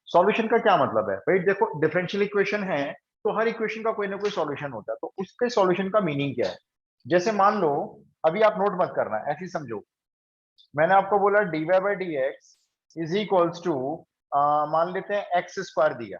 Solution का क्या मतलब है भाई? देखो, डिफरेंशियल इक्वेशन है तो हर इक्वेशन का कोई ना कोई सॉल्यूशन होता है, तो उसके सॉल्यूशन का मीनिंग क्या है? जैसे मान लो, अभी आप नोट मत करना, ऐसे ही समझो। मैंने आपको बोला dy by d x is equals to, मान लेते हैं एक्स स्क्वायर दिया।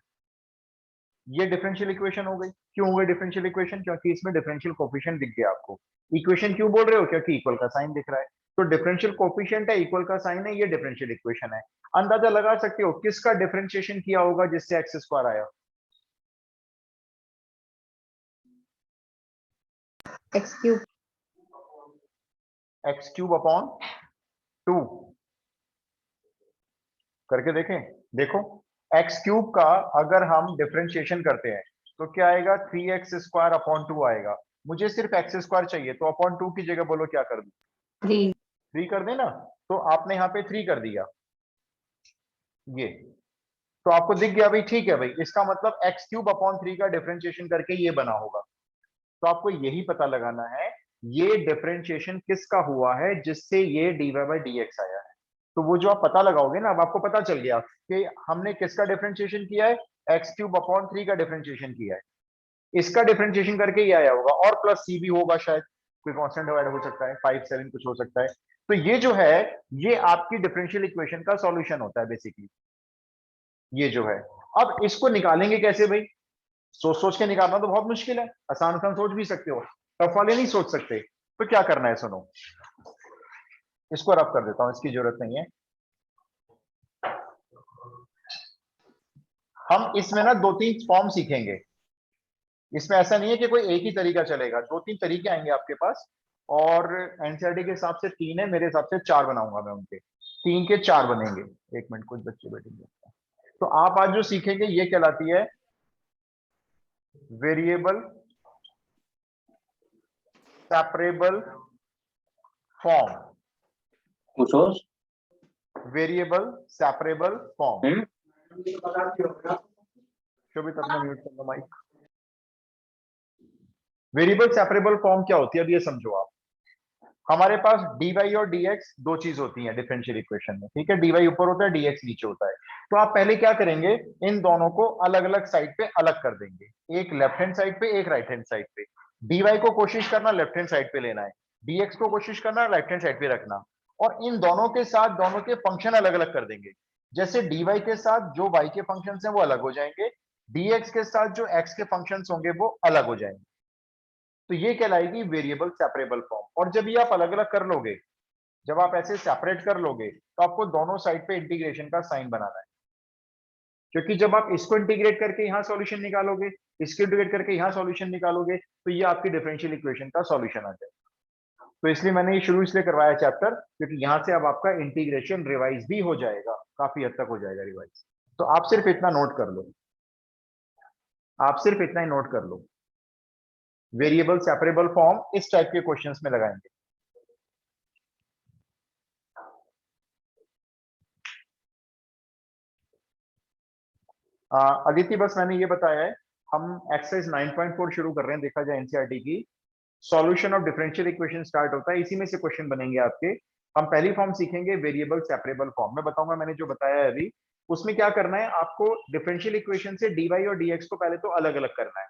ये डिफरेंशियल इक्वेशन हो गई। क्यों हो गई डिफरेंशियल इक्वेशन? क्योंकि इसमें डिफरेंशियल कोफिशिएंट दिख गया आपको। इक्वेशन क्यों बोल रहे हो? क्योंकि इक्वल का साइन दिख रहा है। तो डिफरेंशियल कोफिशिएंट है, इक्वल का साइन है, ये डिफरेंशियल इक्वेशन है। अंदाजा लगा सकते हो किसका डिफरेंशिएशन किया होगा जिससे एक्स स्क्वायर आया? X cube. X cube upon 2 करके देखें। देखो, एक्स क्यूब का अगर हम डिफरेंशिएशन करते हैं तो क्या आएगा? 3x² अपॉन 2 आएगा। मुझे सिर्फ एक्स स्क्वायर चाहिए, तो अपॉन 2 की जगह बोलो क्या कर दूं? 3। 3 कर देना। तो आपने यहाँ पे 3 कर दिया, ये तो आपको दिख गया भाई। ठीक है भाई, इसका मतलब एक्स क्यूब अपॉन 3 का डिफरेंशिएशन करके ये बना होगा। तो आपको यही पता लगाना है ये डिफरेंशिएशन किसका हुआ है जिससे ये dy बाई डी एक्स आया है। तो वो जो आप पता लगाओगे ना, अब आपको पता चल गया कि हमने किसका डिफरेंशिएशन किया है, एक्स क्यूब अपॉन 3 का डिफरेंशिएशन किया है। इसका डिफरेंशिएशन करके ये आया होगा, और प्लस सी भी होगा, शायद कोई कांस्टेंट ऐड हो सकता है, 5 7 कुछ हो सकता है। तो ये जो है, ये आपकी डिफरेंशियल इक्वेशन का सॉल्यूशन होता है बेसिकली, ये जो है। अब इसको निकालेंगे कैसे भाई? सोच सोच के निकालना तो बहुत मुश्किल है। आसान आसान सोच भी सकते हो, टफ वाले नहीं सोच सकते। तो क्या करना है सुनो, इसको रब कर देता हूं, इसकी जरूरत नहीं है। हम इसमें ना 2 3 फॉर्म सीखेंगे। इसमें ऐसा नहीं है कि कोई एक ही तरीका चलेगा, 2 3 तरीके आएंगे आपके पास। और एनसीईआरटी के हिसाब से 3 है, मेरे हिसाब से 4 बनाऊंगा मैं उनके। 3 के 4 बनेंगे। एक मिनट, कुछ बच्चे बैठेंगे। तो आप आज जो सीखेंगे ये कहलाती है वेरिएबल सेपरेबल फॉर्म। पूछो। Variable separable form. शोभित अपना म्यूट कर लो माइक। वेरिएबल सेपरेबल फॉर्म क्या होती है, अब ये समझो आप। हमारे पास dy और dx दो चीज होती हैं डिफरेंशियल इक्वेशन में, ठीक है? dy ऊपर होता है, dx नीचे होता है। तो आप पहले क्या करेंगे, इन दोनों को अलग अलग साइड पे अलग कर देंगे, एक लेफ्ट हैंड साइड पे, एक राइट हैंड साइड पे। dy को कोशिश करना लेफ्ट हैंड साइड पे लेना है, dx को कोशिश करना राइट हैंड साइड पे रखना। और इन दोनों के साथ दोनों के फंक्शन अलग अलग कर देंगे। जैसे dy के साथ जो y के फंक्शन हैं वो अलग हो जाएंगे, dx के साथ जो x के फंक्शन होंगे वो अलग हो जाएंगे। तो ये कहलाएगी वेरिएबल सेपरेबल फॉर्म। और जब ये आप अलग अलग कर लोगे, जब आप ऐसे सेपरेट कर लोगे, तो आपको दोनों साइड पे इंटीग्रेशन का साइन बनाना है। क्योंकि जब आप इसको इंटीग्रेट करके यहां सॉल्यूशन निकालोगे, इसको इंटीग्रेट करके यहां सॉल्यूशन निकालोगे, तो ये आपकी डिफरेंशियल इक्वेशन का सॉल्यूशन आ जाएगा। तो इसलिए मैंने ये शुरू इसलिए करवाया चैप्टर, क्योंकि यहां से अब आपका इंटीग्रेशन रिवाइज भी हो जाएगा, काफी हद तक हो जाएगा रिवाइज। तो आप सिर्फ इतना नोट कर लो, आप सिर्फ इतना ही नोट कर लो। वेरिएबल सेपरेबल फॉर्म इस टाइप के क्वेश्चंस में लगाएंगे। अदिति, बस मैंने ये बताया है, हम एक्सरसाइज 9.4 शुरू कर रहे हैं, देखा जाए एनसीईआरटी की। Solution of differential equation start होता है, इसी में से क्वेश्चन बनेंगे आपके। हम पहली फॉर्म सीखेंगे वेरिएबल सेपरेबल फॉर्म। मैं बताऊंगा मैंने जो बताया है अभी, उसमें क्या करना है आपको, डिफरेंशियल इक्वेशन से dy और dx को पहले तो अलग अलग करना है।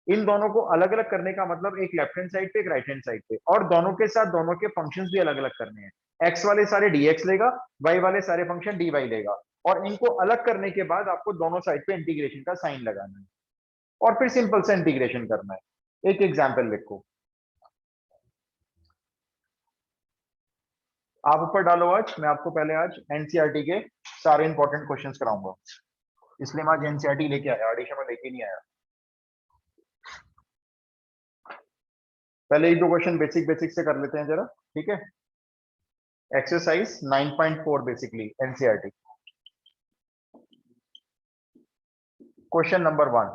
इन दोनों को अलग अलग करने का मतलब एक लेफ्ट हैंड साइड पे, एक राइट हैंड साइड पे, और दोनों के साथ दोनों के फंक्शंस भी अलग अलग करने हैं। x वाले सारे dx लेगा, y वाले सारे फंक्शन dy लेगा। और इनको अलग करने के बाद आपको दोनों साइड पे इंटीग्रेशन का साइन लगाना है, और फिर सिंपल से इंटीग्रेशन करना है। एक एग्जाम्पल लिखो, आप ऊपर डालो। आज मैं आपको पहले आज एनसीईआरटी के सारे इंपॉर्टेंट क्वेश्चंस कराऊंगा, इसलिए मैं आज एनसीईआरटी लेके आया, ऑडिशन में लेके नहीं आया। पहले एक दो क्वेश्चन बेसिक बेसिक से कर लेते हैं जरा, ठीक है? Exercise 9.4 basically NCERT. Question number 1,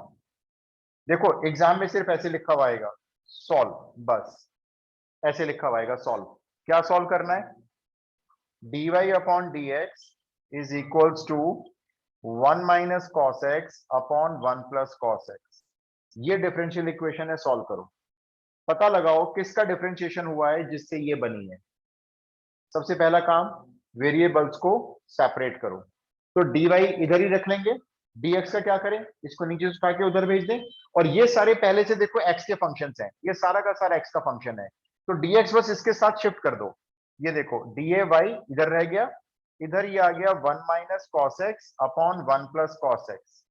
देखो एग्जाम में सिर्फ ऐसे लिखा हुआ आएगा, सॉल्व, बस ऐसे लिखा हुआ आएगा सॉल्व। क्या सॉल्व करना है? dy upon dx is equals to 1 minus cos x upon 1 plus cos x. ये डिफरेंशियल इक्वेशन है, सॉल्व करो। पता लगाओ किसका डिफरेंशिएशन हुआ है जिससे ये बनी है। सबसे पहला काम, वेरिएबल्स को सेपरेट करो। तो डी वाई इधर ही रख लेंगे, dx का क्या करें, इसको नीचे उठा के उधर भेज दें। और ये सारे पहले से देखो x के फंक्शंस हैं, ये सारा का सारा x का फंक्शन है, तो dx बस इसके साथ शिफ्ट कर दो। ये देखो डी वाई इधर रह गया, इधर ये आ गया 1 minus cos x upon 1 plus cos x.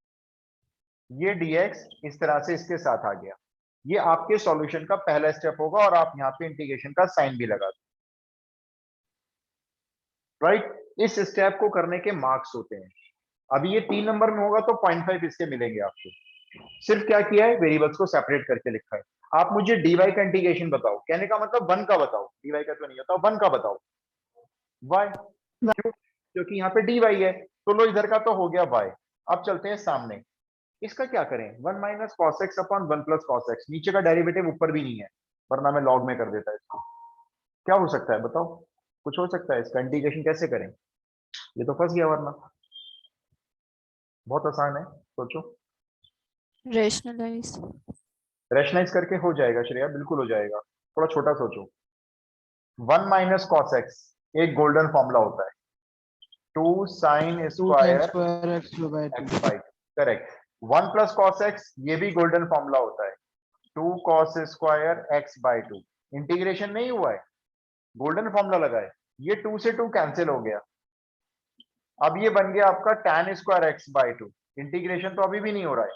ये dx इस तरह से इसके साथ आ गया। ये आपके सॉल्यूशन का पहला स्टेप होगा और आप यहाँ पे इंटीग्रेशन का साइन भी लगा दो, राइट। इस स्टेप को करने के मार्क्स होते हैं। अभी ये 3 नंबर में होगा तो 0.5 इसके मिलेंगे आपको। सिर्फ क्या किया है, वेरिएबल्स को सेपरेट करके लिखा है। आप मुझे डीवाई का इंटीग्रेशन बताओ, कहने का मतलब 1 का बताओ, डीवाई का तो नहीं होता, 1 का बताओ। वाई, क्यों, क्योंकि यहाँ पे डीवाई है। तो लो इधर का तो हो गया वाई। अब चलते हैं सामने, इसका क्या करें, 1 minus cos x upon 1 plus cos x. नीचे का डेरिवेटिव ऊपर भी नहीं है, वरना मैं लॉग में कर देता इसको। क्या हो सकता है बताओ, कुछ हो सकता है, इसका इंटीग्रेशन कैसे करें, ये तो फंस गया वरना। बहुत आसान है, सोचो। रेशनलाइज। रेशनाइज करके हो जाएगा श्रेया, बिल्कुल हो जाएगा, थोड़ा छोटा सोचो। 1 माइनस कॉस एक्स एक गोल्डन फॉर्मूला होता है, 2 sine 2 sin square square x by 2. X by, correct. 1 plus cos x ये भी गोल्डन फॉर्मूला होता है, 2 cos square x by 2। Integration नहीं हुआ है, गोल्डन फॉर्मूला लगा है। ये 2 से 2 कैंसिल हो गया, अब ये बन गया आपका tan square x by 2। Integration तो अभी भी नहीं हो रहा है,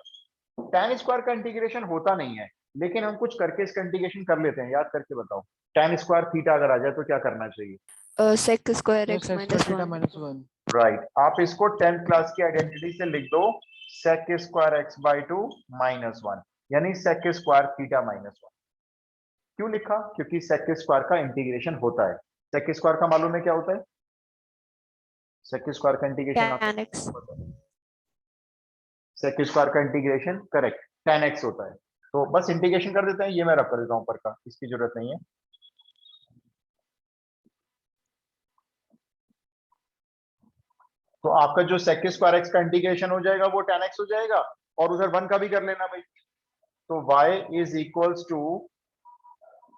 tan स्क्वायर का इंटीग्रेशन होता नहीं है, लेकिन हम कुछ करके इसका इंटीग्रेशन कर लेते हैं। याद करके बताओ, tan स्क्वायर थीटा अगर आ जाए तो क्या करना चाहिए, sec square Yes, x x square minus theta 1। minus 1. Right. आप इसको 10th क्लास की आइडेंटिटी से लिख दो, sec square x by 2 minus 1, यानी sec स्क्वायर थीटा माइनस 1। क्यों लिखा, क्योंकि sec स्क्वायर का इंटीग्रेशन होता है। sec स्क्वायर का मालूम है क्या होता है, sec स्क्वायर का integration tan x। sec square का इंटीग्रेशन करेक्ट tan x होता है। तो बस इंटीग्रेशन कर देते हैं, ये मैं रख कर देता हूं ऊपर का, इसकी जरूरत नहीं है। तो आपका जो sec स्क्वायर एक्स का इंटीग्रेशन हो जाएगा वो tan x हो जाएगा, और उधर 1 का भी कर लेना भाई। तो y is equals to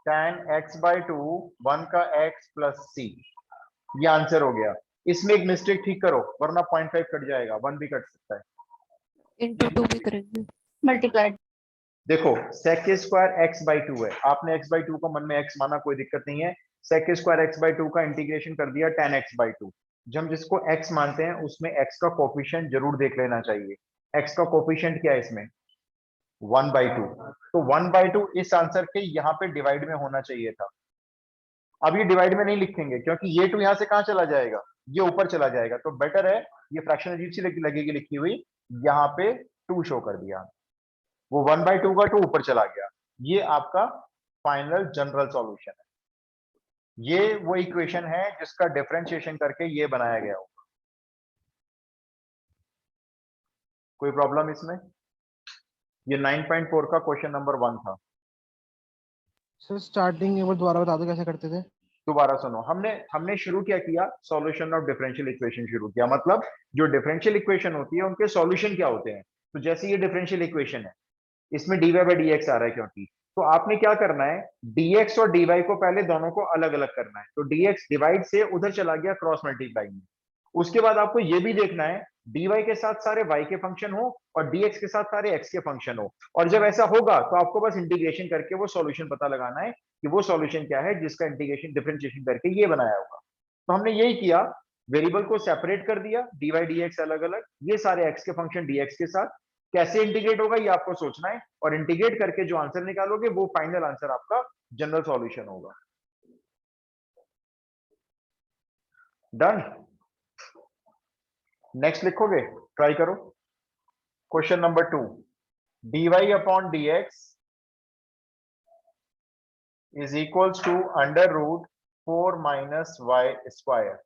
tan x by 2 1 का x प्लस c। ये आंसर हो गया। इसमें एक मिस्टेक ठीक करो, वरना 0.5 कट जाएगा, 1 भी कट सकता है। इंटू 2 भी करेंगे। मल्टीप्लाइड। देखो sec स्क्वायर एक्स बाई 2 है, आपने x बाई 2 को मन में x माना, कोई दिक्कत नहीं है। sec स्क्वायर एक्स बाई 2 का इंटीग्रेशन कर दिया tan x बाई 2। जब हम जिसको x मानते हैं उसमें x का कोफिशिएंट जरूर देख लेना चाहिए। x का कोफिशिएंट क्या है इसमें, 1 बाई 2। तो 1 बाई 2 इस आंसर के यहाँ पे डिवाइड में होना चाहिए था। अब ये डिवाइड में नहीं लिखेंगे, क्योंकि ये 2 यहाँ से कहाँ चला जाएगा, ये ऊपर चला जाएगा। तो बेटर है, ये फ्रैक्शन अजीब सी लगेगी लिखी हुई, यहाँ पे 2 शो कर दिया, वो 1 बाई 2 का 2 ऊपर चला गया। ये आपका फाइनल जनरल सॉल्यूशन है। ये वो इक्वेशन है जिसका डिफरेंशिएशन करके ये बनाया गया होगा। कोई प्रॉब्लम इसमें, ये 9.4 का क्वेश्चन नंबर 1 था। सर स्टार्टिंग एक बार दोबारा बता दो कैसे करते थे. दोबारा सुनो, हमने हमने शुरू क्या किया, सॉल्यूशन ऑफ डिफरेंशियल इक्वेशन शुरू किया। मतलब जो डिफरेंशियल इक्वेशन होती है उनके सॉल्यूशन क्या होते हैं। तो जैसे ये डिफरेंशियल इक्वेशन है, इसमें dy बाई dx आ रहा है, क्योंकि तो आपने क्या करना है, dx और dy को पहले दोनों को अलग अलग करना है। तो dx डिवाइड से उधर चला गया क्रॉस मल्टीप्लाई में। उसके बाद आपको ये भी देखना है dy के साथ सारे y के फंक्शन हो और dx के साथ सारे x के फंक्शन हो। और जब ऐसा होगा तो आपको बस इंटीग्रेशन करके वो सॉल्यूशन पता लगाना है कि वो सॉल्यूशन क्या है जिसका इंटीग्रेशन डिफरेंशिएशन करके ये बनाया होगा। तो हमने यही किया, वेरिएबल को सेपरेट कर दिया, dy dx अलग अलग, ये सारे x के फंक्शन dx के साथ। कैसे इंटीग्रेट होगा ये आपको सोचना है, और इंटीग्रेट करके जो आंसर निकालोगे वो फाइनल आंसर आपका जनरल सॉल्यूशन होगा। डन। नेक्स्ट लिखोगे, ट्राई करो। Question number 2, dy upon dx is equals to under root 4 minus y square.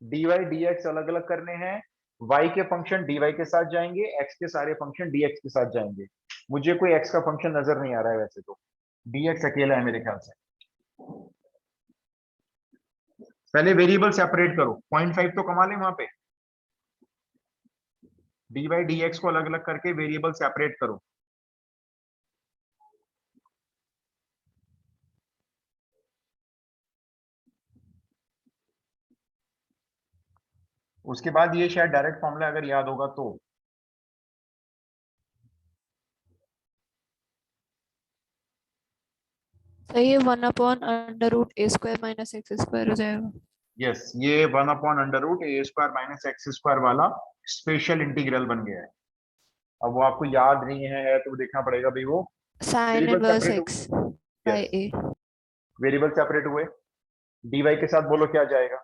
dy dx अलग अलग करने हैं, y के फंक्शन dy के साथ जाएंगे, x के सारे फंक्शन dx के साथ जाएंगे। मुझे कोई x का फंक्शन नजर नहीं आ रहा है वैसे तो, dx अकेला है मेरे ख्याल से। पहले वेरिएबल सेपरेट करो, 0.5 तो कमा ले वहां पे। dy dx को अलग अलग करके वेरिएबल सेपरेट करो। उसके बाद ये शायद डायरेक्ट फॉर्मूला अगर याद होगा तो, सही है, 1/√a² - x² हो जाएगा। यस, ये 1/√a² - x² वाला स्पेशल इंटीग्रल बन गया है। अब वो आपको याद नहीं है तो देखना पड़ेगा भाई। वो sine variable inverse separate, x by yes, a। Variable separate हुए, dy के साथ बोलो क्या जाएगा,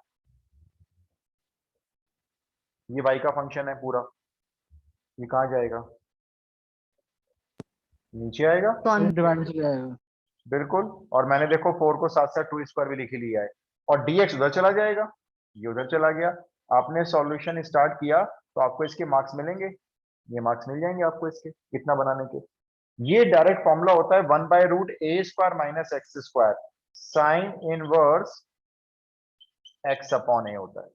ये y का फंक्शन है पूरा, ये कहाँ जाएगा, नीचे आएगा, कौन डिवाइड में चला जाएगा। बिल्कुल। और मैंने देखो 4 को साथ साथ 2² भी लिख ही लिया है, और dx उधर चला जाएगा, ये उधर चला गया। आपने सॉल्यूशन स्टार्ट किया तो आपको इसके मार्क्स मिलेंगे, ये मार्क्स मिल जाएंगे आपको इसके कितना बनाने के। ये डायरेक्ट फॉर्मूला होता है 1/√a² - x² sine inverse x/a होता है,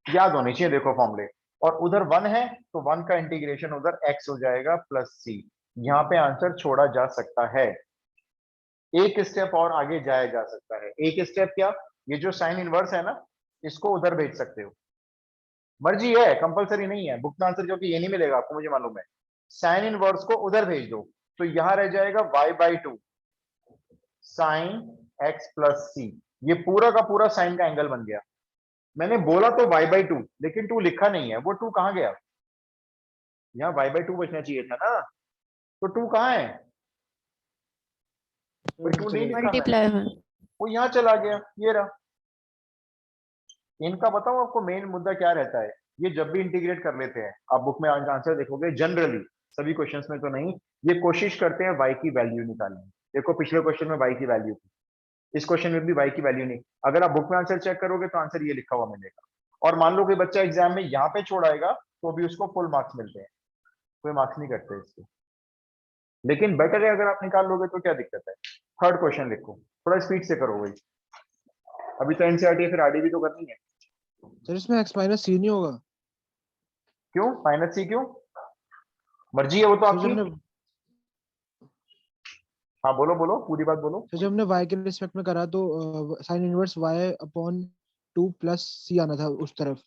याद होनी चाहिए देखो फॉर्मूले। और उधर 1 है तो 1 का इंटीग्रेशन उधर x हो जाएगा प्लस c। यहाँ पे आंसर छोड़ा जा सकता है, एक स्टेप और आगे जाया जा सकता है। एक स्टेप क्या, ये जो साइन इनवर्स है ना, इसको उधर भेज सकते हो, मर्जी है, कंपलसरी नहीं है, बुक का आंसर क्योंकि ये नहीं मिलेगा आपको, मुझे मालूम है। साइन इनवर्स को उधर भेज दो तो यहां रह जाएगा y/2 साइन x प्लस सी, ये पूरा का पूरा साइन का एंगल बन गया। मैंने बोला तो y/2, लेकिन 2 लिखा नहीं है, वो 2 कहां गया, यहाँ y/2 बचना चाहिए था ना, तो 2 कहाँ है, कोई 2 नहीं लिखा मैंने, मल्टीप्लाई में। वो यहाँ चला गया, ये रहा। इनका बताऊं आपको मेन मुद्दा क्या रहता है, ये जब भी इंटीग्रेट कर लेते हैं, आप बुक में आंसर देखोगे जनरली, सभी क्वेश्चंस में तो नहीं, ये कोशिश करते हैं y की वैल्यू निकालने की। देखो पिछले क्वेश्चन में y की वैल्यू थी, इस क्वेश्चन में भी y की वैल्यू नहीं। अगर आप बुक में आंसर चेक करोगे तो आंसर ये लिखा हुआ मिलेगा। और मान लो कि बच्चा एग्जाम में यहाँ पे छोड़ाएगा तो भी उसको फुल मार्क्स मिलते हैं, कोई मार्क्स नहीं करते इसके। लेकिन बेटर है अगर आप निकाल लोगे तो क्या दिक्कत है। थर्ड क्वेश्चन लिखो, थोड़ा स्पीड से करो भाई, अभी तो एनसीईआरटी है, फिर आरडी भी तो करनी है। सर इसमें x - c नहीं होगा? क्यों माइनस सी, क्यों, मर्जी है वो तो सर जब आपकी। हमने हाँ बोलो बोलो, पूरी बात बोलो। सर जब हमने y के रिस्पेक्ट में करा तो sine inverse y/2 plus c आना था उस तरफ।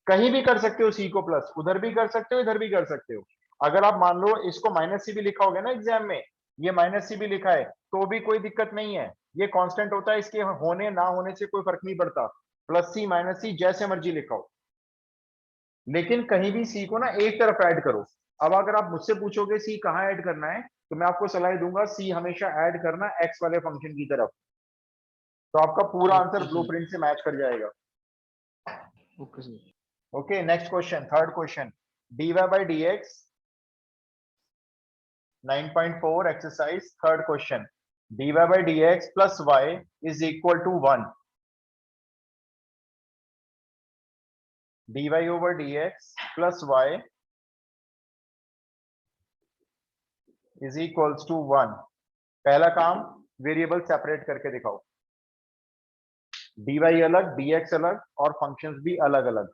कहीं भी कर सकते हो सी को प्लस, उधर भी कर सकते हो इधर भी कर सकते हो। अगर आप मान लो इसको माइनस सी भी लिखा होगा ना एग्जाम में, ये माइनस सी भी लिखा है तो भी कोई दिक्कत नहीं है, ये कांस्टेंट होता है, इसके होने ना होने से कोई फर्क नहीं पड़ता, प्लस सी माइनस सी जैसे मर्जी लिखा हो। लेकिन कहीं भी सी को ना एक तरफ ऐड करो। अब अगर आप मुझसे पूछोगे सी कहाँ ऐड करना है, तो मैं आपको सलाह दूंगा सी हमेशा ऐड करना एक्स वाले फंक्शन की तरफ, तो आपका पूरा आंसर ओके सर। ब्लूप्रिंट से मैच कर जाएगा। Okay sir. Okay next question, third question, dy/dx 9.4 exercise, third question, dy/dx plus y is equal to 1, dy/dx plus y is equals to 1। पहला काम, वेरिएबल सेपरेट करके दिखाओ, dy अलग dx अलग और फंक्शंस भी अलग अलग।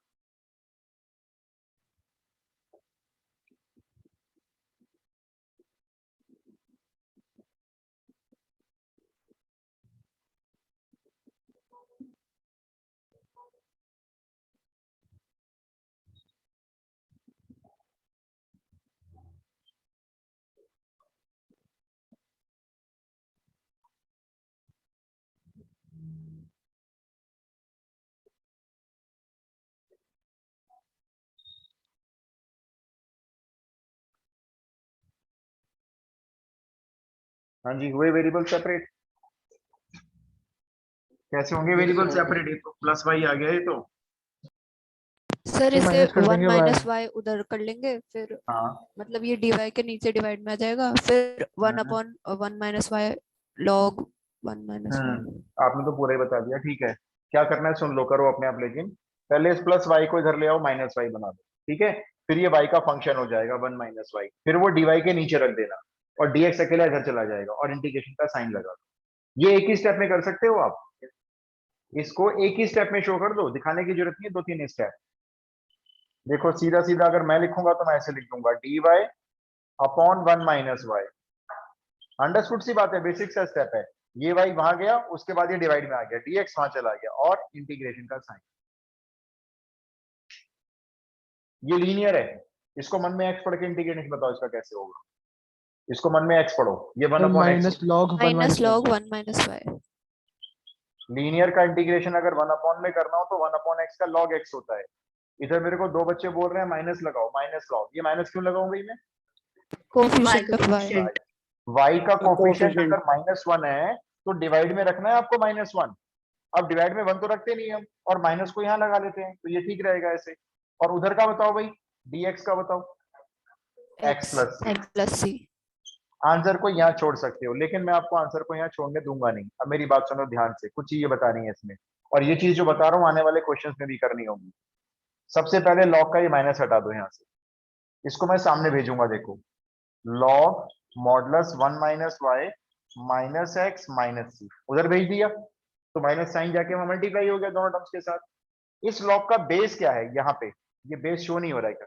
हाँ जी, हुए वेरिएबल सेपरेट, कैसे होंगे यस वेरिएबल सर। सेपरेट, ये तो प्लस वाई आ गया, ये तो सर तो इसे माइनस कर 1 देंगे y। - y उधर कर लेंगे, फिर हाँ। मतलब ये dy के नीचे डिवाइड में आ जाएगा, फिर 1/1 - y log 1 - y। आपने तो पूरा ही बता दिया, ठीक है। क्या करना है सुन लो, करो अपने आप, लेकिन पहले इस प्लस वाई को इधर ले आओ, माइनस वाई बना दो, ठीक है। फिर ये वाई का फंक्शन हो जाएगा 1 - y, फिर वो डीवाई के नीचे रख देना, और dx अकेला इधर चला जाएगा, और इंटीग्रेशन का साइन लगा दो। ये एक ही स्टेप में कर सकते हो आप, इसको एक ही स्टेप में शो कर दो, दिखाने की जरूरत नहीं है 2-3 स्टेप। देखो सीधा सीधा अगर मैं लिखूंगा तो मैं ऐसे लिख दूंगा dy/1 - y। अंडरस्टूड सी बात है, बेसिक सा स्टेप है। ये y वहां गया, उसके बाद ये डिवाइड में आ गया, dx वहां चला गया, और इंटीग्रेशन का साइन। ये लीनियर है, इसको मन में x पढ़ के इंटीग्रेशन बताओ इसका कैसे होगा। इसको मन में x पढ़ो, ये 1 upon x minus log one minus log 1 minus y। Linear का इंटीग्रेशन अगर 1 अपॉन में करना हो तो 1 अपॉन x का log x होता है। इधर मेरे को दो बच्चे बोल रहे हैं माइनस लगाओ, माइनस लॉग, ये माइनस क्यों लगाऊं भाई मैं? Coefficient of y। y का कोफिशिएंट कोफिशिएंट अगर -1 है तो डिवाइड में रखना है आपको -1। अब डिवाइड में 1 तो रखते नहीं हम, और माइनस को यहाँ लगा लेते हैं, तो ये ठीक रहेगा ऐसे। और उधर का बताओ भाई, dx का बताओ, x प्लस c। आंसर को यहाँ छोड़ सकते हो, लेकिन मैं आपको आंसर को यहाँ छोड़ने दूंगा नहीं। अब मेरी बात सुनो ध्यान से, कुछ चीजें बतानी है इसमें, और ये चीज जो बता रहा हूँ आने वाले क्वेश्चंस में भी करनी होगी। सबसे पहले लॉग का ये माइनस हटा दो यहाँ से, इसको मैं सामने भेजूंगा। देखो log modulus 1 minus y minus x minus c, उधर भेज दिया तो माइनस साइन जाके वहां मल्टीप्लाई हो गया दोनों टर्म्स के साथ। इस लॉग का बेस क्या है यहाँ पे, ये बेस शो नहीं हो रहा है क्या?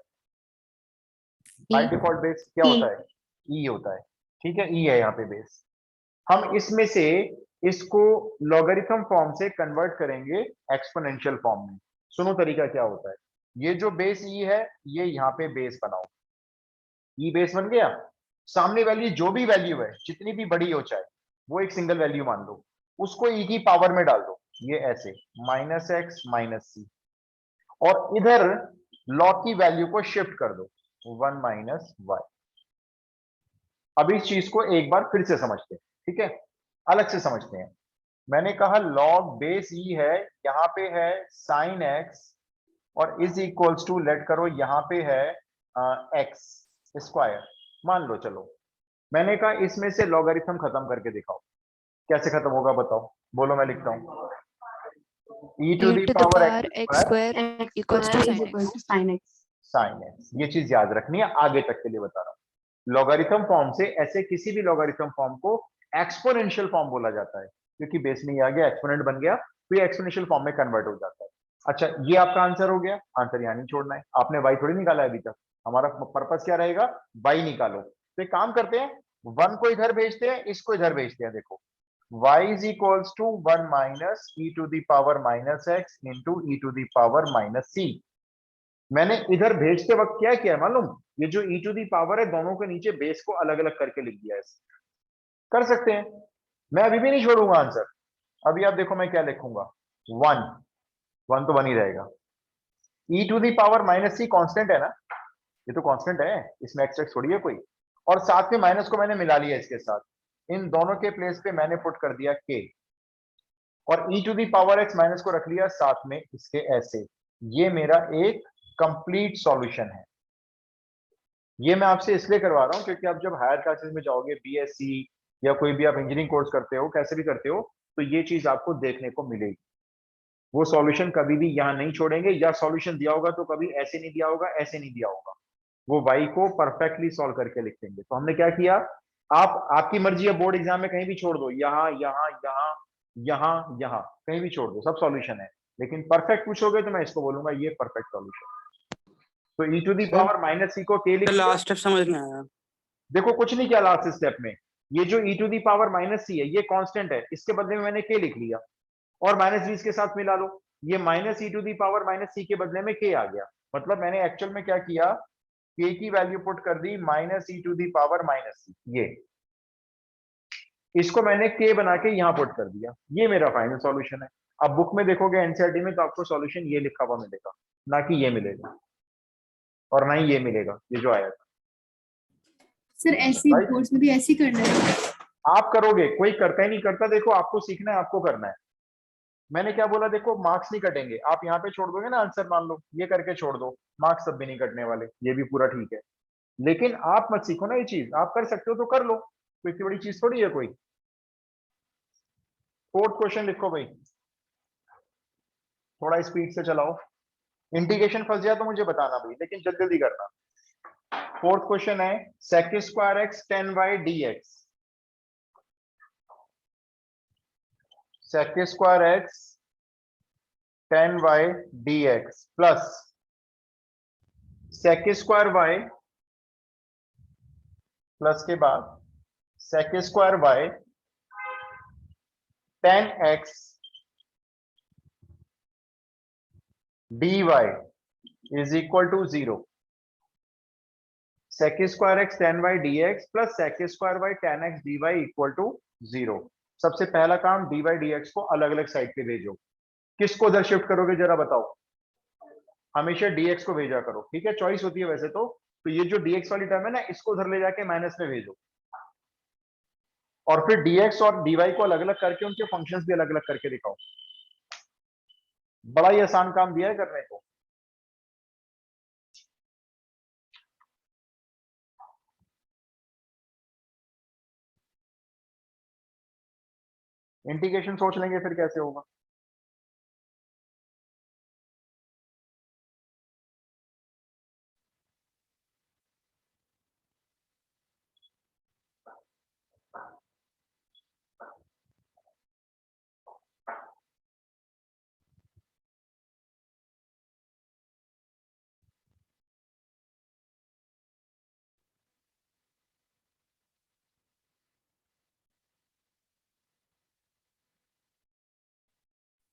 बाय डिफॉल्ट बेस क्या होता है? ई होता है, ठीक है, ई है यहाँ पे बेस। हम इसमें से इसको लॉगरिथम फॉर्म से कन्वर्ट करेंगे एक्सपोनेंशियल फॉर्म में। सुनो तरीका क्या होता है, ये जो बेस ई है ये यहाँ पे बेस बनाओ, ई बेस बन गया। सामने वैल्यू जो भी वैल्यू है जितनी भी बड़ी हो चाहे वो एक सिंगल वैल्यू मान लो, उसको ई की पावर में डाल दो, ये ऐसे माइनस एक्स माइनस सी, और इधर लॉग की वैल्यू को शिफ्ट कर दो 1 माइनस वाई। अब इस चीज को एक बार फिर से समझते हैं, ठीक है, अलग से समझते हैं। मैंने कहा लॉग बेस ई है, यहां पे है साइन एक्स, और इज इक्वल्स टू लेट करो यहां पे है एक्स स्क्वायर मान लो। चलो मैंने कहा इसमें से लॉगरिथम खत्म करके दिखाओ, कैसे खत्म होगा बताओ, बोलो मैं लिखता हूं e to the power x square equals to sin x। Sine x. ये चीज याद रखनी है, आगे तक के लिए बता रहा हूं। लॉगरिथम फॉर्म से ऐसे किसी भी लॉगरिथम फॉर्म को एक्सपोनेंशियल फॉर्म बोला जाता है, क्योंकि बेस में ये आ गया, एक्सपोनेंट बन गया, तो ये एक्सपोनेंशियल फॉर्म में कन्वर्ट हो जाता है। अच्छा ये आपका आंसर हो गया, आंसर यहाँ नहीं छोड़ना है, आपने वाई थोड़ी निकाला है अभी तक, हमारा पर्पस क्या रहेगा, वाई निकालो। तो एक काम करते हैं, 1 को इधर भेजते हैं, इसको इधर भेजते हैं। देखो y is equals to 1 minus e to the power minus x into e to the power minus c। मैंने इधर भेजते वक्त क्या किया है मालूम, ये जो e टू दी पावर है दोनों के नीचे बेस को अलग अलग करके लिख दिया है। कर सकते हैं, मैं अभी भी नहीं छोड़ूंगा आंसर। अभी आप देखो मैं क्या लिखूंगा, 1 तो 1 ही रहेगा। e to the power minus c constant है ना, ये तो कांस्टेंट है, इसमें एक्स एक्स थोड़ी है कोई, और साथ में माइनस को मैंने मिला लिया इसके साथ, इन दोनों के प्लेस पे मैंने पुट कर दिया k, और e to the power x minus को रख लिया साथ में इसके ऐसे। ये मेरा एक कंप्लीट सॉल्यूशन है। ये मैं आपसे इसलिए करवा रहा हूं क्योंकि आप जब हायर क्लासेस में जाओगे, बीएससी या कोई भी आप इंजीनियरिंग कोर्स करते हो, कैसे भी करते हो, तो ये चीज आपको देखने को मिलेगी। वो सॉल्यूशन कभी भी यहाँ नहीं छोड़ेंगे, या सॉल्यूशन दिया होगा तो कभी ऐसे नहीं दिया होगा, ऐसे नहीं दिया होगा, वो वाई को परफेक्टली सॉल्व करके लिख देंगे। तो हमने क्या किया, आप आपकी मर्जी है, बोर्ड एग्जाम में कहीं भी छोड़ दो, यहाँ यहाँ यहाँ यहाँ यहाँ कहीं भी छोड़ दो, सब सॉल्यूशन है, लेकिन परफेक्ट पूछोगे तो मैं इसको बोलूंगा ये परफेक्ट सॉल्यूशन। तो e to the power minus c को k लिख दिया। लास्ट स्टेप समझ में आया। देखो कुछ नहीं किया लास्ट स्टेप में, ये जो e to the power minus c है ये कांस्टेंट है, इसके बदले में मैंने k लिख लिया, और माइनस बीस के साथ मिला लो, ये minus e to the power minus c के बदले में k आ गया। मतलब मैंने एक्चुअल में क्या किया, k की वैल्यू पुट कर दी minus e to the power minus c, ये इसको मैंने k बना के यहां पुट कर दिया, ये मेरा फाइनल सॉल्यूशन है। अब बुक में देखोगे एनसीईआरटी में तो आपको सॉल्यूशन ये लिखा हुआ मिलेगा, ना कि ये मिलेगा, और ना ही ये मिलेगा ये जो आया था। सर ऐसी Right? कोर्स में भी ऐसी करना है? आप करोगे, कोई करता ही नहीं करता, देखो आपको सीखना है, आपको करना है। मैंने क्या बोला, देखो मार्क्स नहीं कटेंगे, आप यहाँ पे छोड़ दोगे ना आंसर, मान लो ये करके छोड़ दो, मार्क्स सब भी नहीं कटने वाले, ये भी पूरा ठीक है, लेकिन आप मत सीखो ना ये चीज, आप कर सकते हो तो कर लो, तो इतनी बड़ी चीज थोड़ी है कोई। फोर्थ क्वेश्चन लिखो भाई, थोड़ा स्पीड से चलाओ, इंटीग्रेशन फंस जाए तो मुझे बताना भाई, लेकिन जल्दी जल्दी करना। फोर्थ क्वेश्चन है sec square x 10y dx, sec square x 10y dx plus sec square y plus के बाद sec square y 10x dy is equal to 0 sec square x tan y dx plus sec square y tan x dy equal to 0। सबसे पहला काम dy dx को अलग अलग side पे भेजो। किसको उधर शिफ्ट करोगे जरा बताओ? हमेशा dx को भेजा करो, ठीक है, चॉइस होती है वैसे तो ये जो dx वाली टर्म है ना, इसको उधर ले जाके माइनस में भेजो, और फिर dx और dy को अलग अलग करके उनके फंक्शंस भी अलग अलग करके दिखाओ। बड़ा ही आसान काम दिया है करने को। इंटीग्रेशन सोच लेंगे फिर कैसे होगा।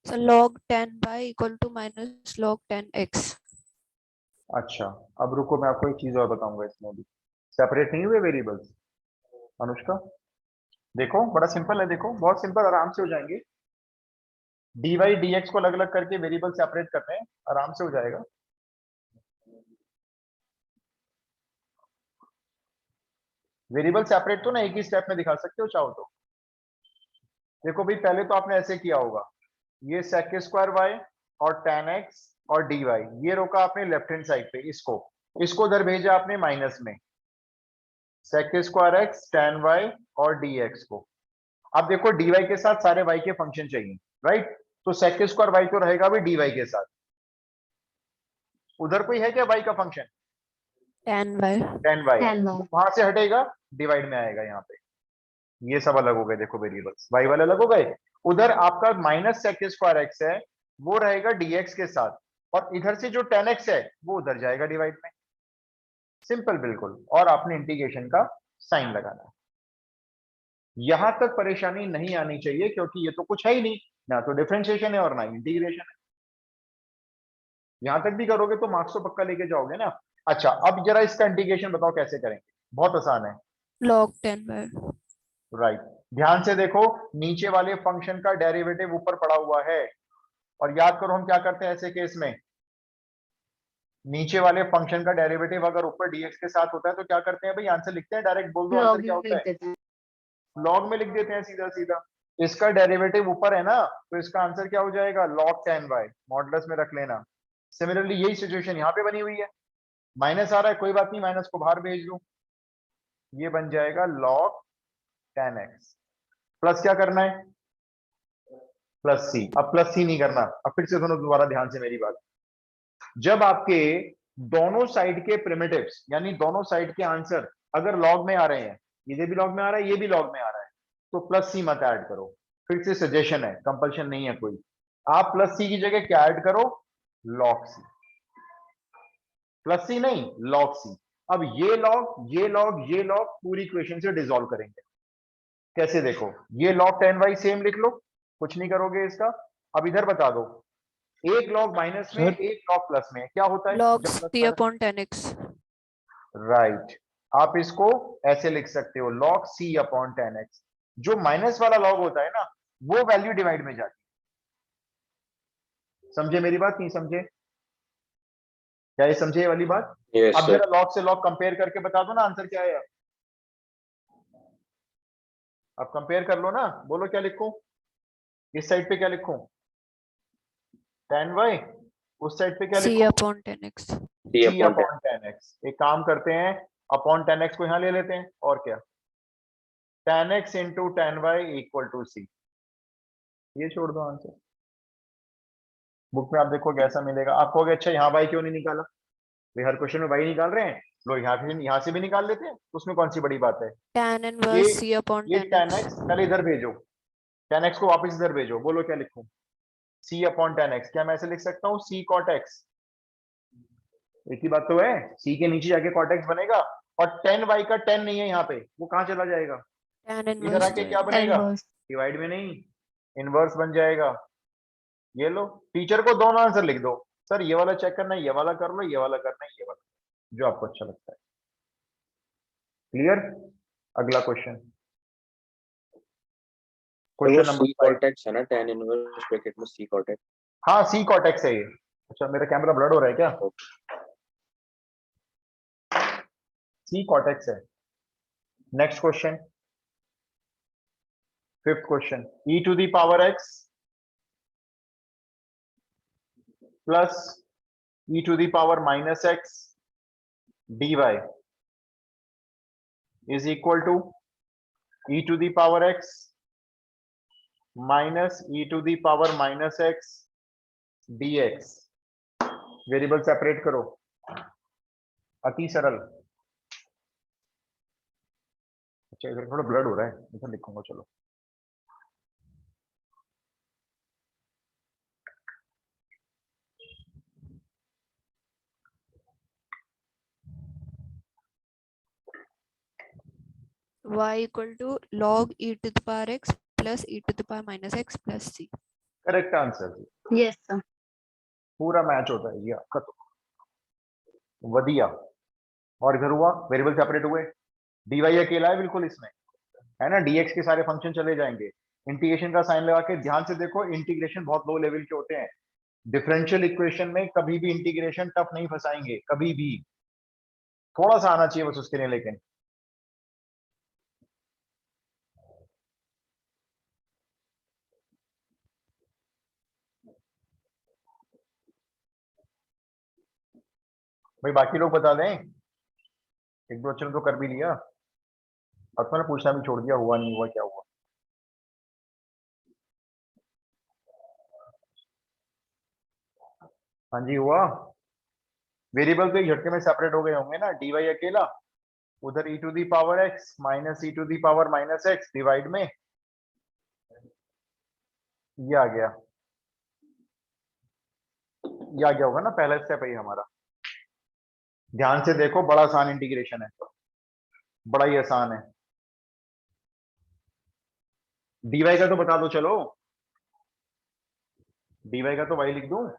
So log 10y equal to minus log 10x. अच्छा, अब रुको, मैं आपको एक चीज और बताऊंगा। इसमें भी सेपरेट नहीं हुए वेरिएबल्स। अनुष्का देखो, बड़ा सिंपल है, देखो बहुत सिंपल, आराम से हो जाएंगे। dy dx को अलग अलग करके वेरिएबल सेपरेट करते हैं, आराम से हो जाएगा। वेरिएबल सेपरेट तो ना एक ही स्टेप में दिखा सकते हो चाहो तो। देखो भाई, पहले तो आपने ऐसे किया होगा, ये sec स्क्वायर y और tan x और dy ये रोका आपने लेफ्ट हैंड साइड पे, इसको उधर भेजा आपने माइनस में, sec square x tan y और dx को। अब देखो dy के साथ सारे y के फंक्शन चाहिए, राइट? तो sec स्क्वायर y तो रहेगा भी dy के साथ। उधर कोई है क्या y का function? tan y. tan y tan y। वहां से हटेगा, डिवाइड में आएगा यहाँ पे। ये सब अलग हो गए, देखो वेरिएबल्स y वाले अलग हो गए। उधर आपका माइनस sec स्क्वायर x है, वो रहेगा dx के साथ, और इधर से जो tan x है वो उधर जाएगा डिवाइड में। सिंपल बिल्कुल। और आपने इंटीग्रेशन का साइन लगाना है। यहां तक परेशानी नहीं आनी चाहिए, क्योंकि ये तो कुछ है ही नहीं, ना तो डिफरेंशिएशन है और ना इंटीग्रेशन है। यहां तक भी करोगे तो मार्क्स तो पक्का लेके जाओगे ना। अच्छा, अब जरा इसका इंटीग्रेशन बताओ कैसे करेंगे। बहुत आसान है, Log 10y. राइट। ध्यान से देखो, नीचे वाले फंक्शन का डेरिवेटिव ऊपर पड़ा हुआ है, और याद करो हम क्या करते हैं ऐसे केस में। नीचे वाले फंक्शन का डेरिवेटिव अगर ऊपर dx के साथ होता है तो क्या करते हैं भाई, आंसर लिखते हैं डायरेक्ट। बोल दो आंसर लॉग क्या में होता लिख है? देते हैं। लॉग में लिख देते हैं सीधा सीधा। इसका डेरिवेटिव ऊपर है ना, तो इसका आंसर क्या हो जाएगा? log 10y, मॉडुलस में रख लेना। सिमिलरली यही सिचुएशन यहाँ पे बनी हुई है, माइनस आ रहा है, कोई बात नहीं, माइनस को बाहर भेज दूं, ये बन जाएगा log 10x। प्लस क्या करना है? प्लस सी। अब प्लस सी नहीं करना, अब फिर से सुनो दोबारा ध्यान से मेरी बात। जब आपके दोनों साइड के प्रिमिटिव्स, यानी दोनों साइड के आंसर अगर लॉग में आ रहे हैं, ये भी लॉग में आ रहा है, ये भी लॉग में आ रहा है, तो प्लस सी मत ऐड करो। फिर से सजेशन है, कंपल्शन नहीं है कोई। आप प्लस सी की जगह क्या ऐड करो? Log c. प्लस सी नहीं, लॉग सी। अब ये लॉग, ये लॉग, ये लॉग पूरी इक्वेशन से डिसॉल्व करेंगे। कैसे देखो, ये log 10y सेम लिख लो, कुछ नहीं करोगे इसका। अब इधर बता दो, एक लॉग माइनस में, सर एक लॉग प्लस में, क्या होता है Log जब plus c minus? upon 10x. Right, आप इसको ऐसे लिख सकते हो, log c अपॉन 10x। जो माइनस वाला लॉग होता है ना, वो वैल्यू डिवाइड में जाती है। समझे मेरी बात? नहीं समझे? क्या ये समझे ये वाली बात? यस अब सर। जरा लॉग से लॉग कंपेयर करके बता दो ना, आंसर क्या है। अब कंपेयर कर लो ना, बोलो क्या लिखूं? इस साइड पे क्या लिखूं? 10y। उस साइड पे क्या c लिखूं? upon 10x. D c upon upon 10x। एक काम करते हैं, अपॉन 10x को यहां ले लेते हैं, और क्या, 10x into 10y equal to c। ये छोड़ दो आंसर। बुक में आप देखोगे ऐसा मिलेगा। आप कहोगे अच्छा यहाँ y क्यों नहीं निकाला? भाई हर क्वेश्चन में y निकाल रहे हैं, लो यहाँ से भी निकाल लेते हैं, तो उसमें कौन सी बड़ी बात है। Tan ये inverse c upon ये 10x 10x. पहले इधर भेजो, 10x को वापस इधर भेजो, बोलो क्या लिखूं? c upon 10x। क्या मैं ऐसे लिख सकता हूँ c cot x? एक ही बात तो है, c के नीचे जाके cot x बनेगा, और 10y का 10 नहीं है यहाँ पे, वो कहाँ चला जाएगा? Tan इधर inverse आके तो क्या बनेगा? इनवर्स। डिवाइड में नहीं, इनवर्स बन जाएगा। ये लो, टीचर को दोनों आंसर लिख दो, सर ये वाला चेक करना है, ये वाला कर लो, ये वाला करना है, ये वाला, जो आपको अच्छा लगता है। क्लियर? अगला क्वेश्चन, तो वो क्वेश्चन नंबर सी 5। कॉर्टेक्स है ना, tan इनवर्स ब्रैकेट में सी कॉर्टेक्स। हाँ सी कॉटेक्स है ये। अच्छा मेरा कैमरा ब्लड हो रहा है क्या? सी कॉटेक्स है। Next question, fifth question, e to the power x plus e to the power minus x dy is equal to e to the power x minus e to the power minus x dx। Variable separate करो, अति सरल। अच्छा इधर थोड़ा blood हो रहा है, इधर लिखूंगा, चलो। y equal to log e to the power x plus e to the power minus x plus c। Correct answer जी, Yes, sir. पूरा मैच होता है ये आपका तो। वधिया। और इधर हुआ वेरिएबल सेपरेट हुए, dy अकेला है बिल्कुल इसमें, है ना, dx के सारे फंक्शन चले जाएंगे। इंटीग्रेशन का साइन लगा के ध्यान से देखो, इंटीग्रेशन बहुत लो लेवल के होते हैं। डिफरेंशियल इक्वेशन में कभी भी इंटीग्रेशन टफ नहीं फंसाएंगे, कभी भी। थोड़ा सा आना चाहिए बस उसके लिए, लेकिन भाई बाकी लोग बता दें, एक दो अक्षर तो कर भी लिया, अब तो मैंने पूछना भी छोड़ दिया, हुआ नहीं हुआ क्या हुआ। हाँ जी हुआ। वेरिएबल तो एक झटके में सेपरेट हो गए होंगे ना, dy अकेला, उधर e to the power x minus e to the power minus x divide में ये आ गया, ये आ गया होगा ना, पहला स्टेप है ये हमारा। ध्यान से देखो, बड़ा आसान इंटीग्रेशन है, बड़ा ही आसान है। dy का तो बता दो, चलो dy का तो y लिख दूं,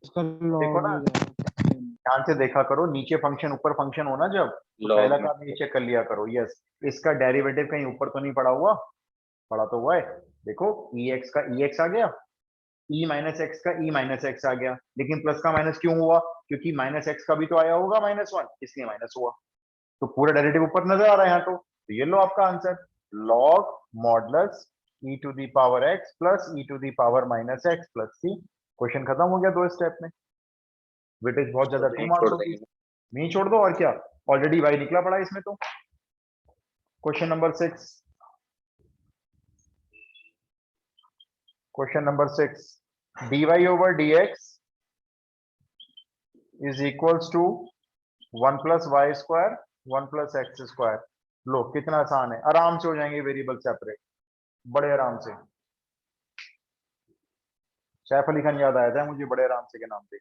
इसका देखो लॉग ना, हो जाएगा। ध्यान से देखा करो, नीचे फंक्शन ऊपर फंक्शन होना जब, तो Log पहला में। काम नीचे कर लिया करो। यस, इसका डेरिवेटिव कहीं ऊपर तो नहीं पड़ा हुआ? पड़ा तो हुआ है, देखो ex का ex आ गया, e माइनस एक्स का e माइनस एक्स आ गया, लेकिन प्लस का माइनस क्यों हुआ? क्योंकि माइनस एक्स का भी तो आया होगा माइनस वन, इसलिए माइनस हुआ। तो पूरा डेरिवेटिव ऊपर नजर आ रहा है यहाँ, तो ये लो आपका answer, log modulus e to the power x plus e to the power minus x plus c. Question खत्म हो गया दो स्टेप में। वेटेज बहुत ज्यादा, तो 2 यहीं मार्क्स छोड़ होगी, देंगे। नहीं छोड़ दो और क्या, ऑलरेडी y निकला पड़ा है इसमें तो। Question number 6, question number 6, dy over dx is equals to 1 plus y square 1 plus x square. लो कितना आसान है, आराम से हो जाएंगे वेरिएबल सेपरेट, बड़े आराम से। सैफ अली खान याद आया था मुझे बड़े आराम से के नाम पे,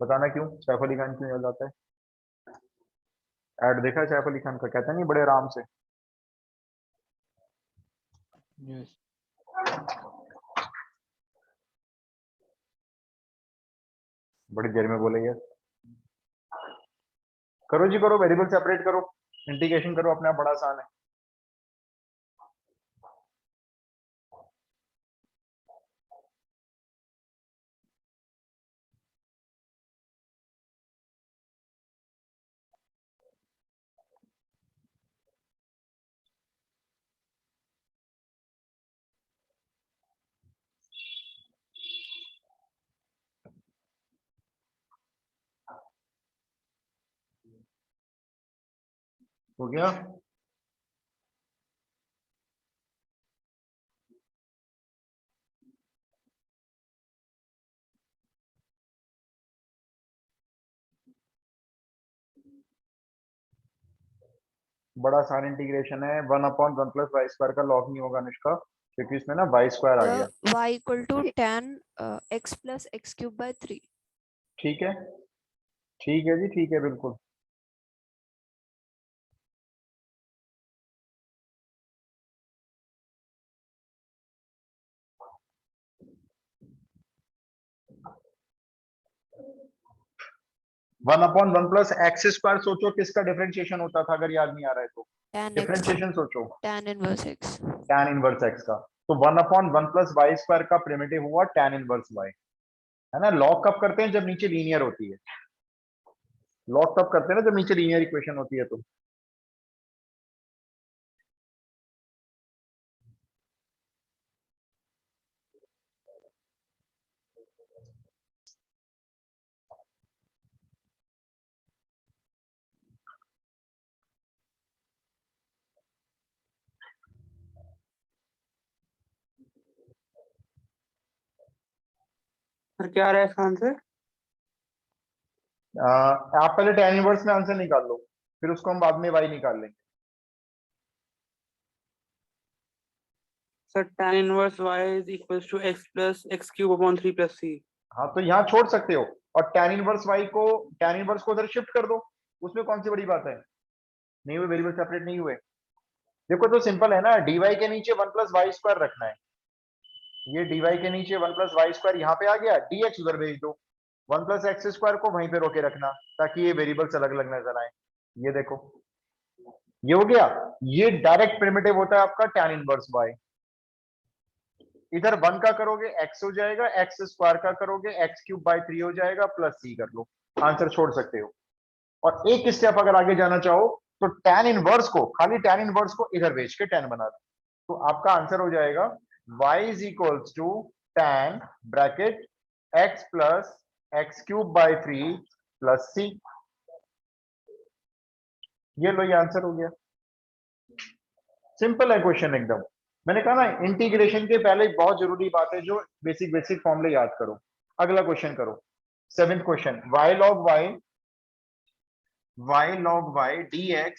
बताना क्यों सैफ अली खान क्यों याद आता है? ऐड देखा है सैफ अली खान का, कहता नहीं बड़े आराम से। यस। बड़ी देर में बोले यार, करो जी करो, वेरिएबल सेपरेट करो, इंटीग्रेशन करो, अपना बड़ा आसान है। हो गया? बड़ा आसान इंटीग्रेशन है, 1/1 प्लस वाई स्क्वायर का लॉग नहीं होगा अनुष्का, क्योंकि इसमें ना वाई स्क्वायर आ गया। y equal to tan x plus x cube by 3। ठीक है, ठीक है जी, ठीक है बिल्कुल। 1/1 प्लस एक्स स्क्वायर सोचो किसका डिफरेंशिएशन होता था, अगर याद नहीं आ रहा है तो tan x डिफरेंशिएशन सोचो tan inverse x tan inverse x का। तो 1/1 प्लस वाई स्क्वायर का प्रिमिटिव हुआ tan इनवर्स वाई, है ना। लॉग कब करते हैं, जब नीचे लीनियर होती है। लॉग कब करते हैं ना, जब नीचे लीनियर इक्वेशन होती है। तो सर क्या रहा है इसका आंसर? आप पहले tan इनवर्स में आंसर निकाल लो, फिर उसको हम बाद में वाई निकाल लेंगे। Sir tan inverse y is equals to x plus x cube upon 3 plus c। हाँ तो यहाँ छोड़ सकते हो, और tan इनवर्स वाई को, tan इनवर्स को उधर शिफ्ट कर दो, उसमें कौन सी बड़ी बात है। नहीं हुए, वेरिएबल सेपरेट नहीं हुए। देखो तो सिंपल है ना, dy के नीचे 1 प्लस वाई स्क्वायर रखना है। ये dy के नीचे 1 प्लस वाई स्क्वायर यहाँ पे आ गया, dx उधर भेज दो, 1 प्लस एक्स स्क्वायर को वहीं पे रोके रखना, ताकि ये वेरिएबल्स अलग अलग नजर आए। ये देखो, ये हो गया। ये डायरेक्ट प्रिमिटिव होता है आपका tan इनवर्स y। इधर 1 का करोगे x हो जाएगा, एक्स स्क्वायर का करोगे x क्यूब बाई 3 हो जाएगा, प्लस c कर लो, आंसर छोड़ सकते हो। और एक स्टेप अगर आगे जाना चाहो तो tan इनवर्स को, खाली tan इनवर्स को इधर भेज के tan बना दो, तो आपका आंसर हो जाएगा y is equals to tan bracket x plus x cube by 3 plus c। ये लो, ये आंसर हो गया। सिंपल है क्वेश्चन एकदम। मैंने कहा ना, इंटीग्रेशन के पहले एक बहुत जरूरी बात है, जो बेसिक बेसिक फॉर्मूले याद करो। अगला क्वेश्चन करो, 7th क्वेश्चन। y log y dx,